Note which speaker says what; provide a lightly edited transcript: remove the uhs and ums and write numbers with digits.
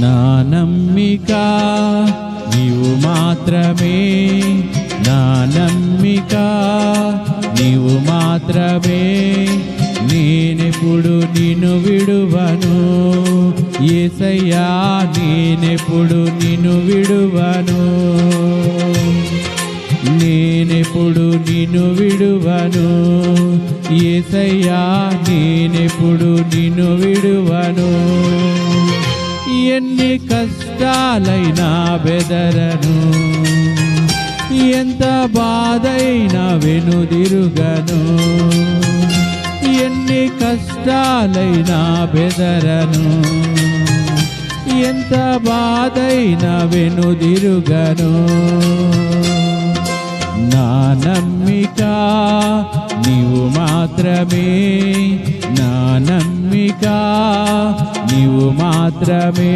Speaker 1: నా నమ్మిక నీవు మాత్రమే, నా నమ్మిక నీవు మాత్రమే. నేనెప్పుడు నిన్ను విడువను యేసయ్యా, నేనెప్పుడు నిన్ను విడువను, నేనెప్పుడు నిన్ను విడువను యేసయ్యా, నేనెప్పుడు నిన్ను విడువను. ఎన్ని కష్టాలైనా బెదరను, ఎంత బాధైనా వెనుదిరుగను. ఎన్ని కష్టాలైనా బెదరను, ఎంత బాధైనా వెనుదిరుగను. నా నమ్మిక నీవు మాత్రమే, నా నమ్మిక నీవు మాత్రమే.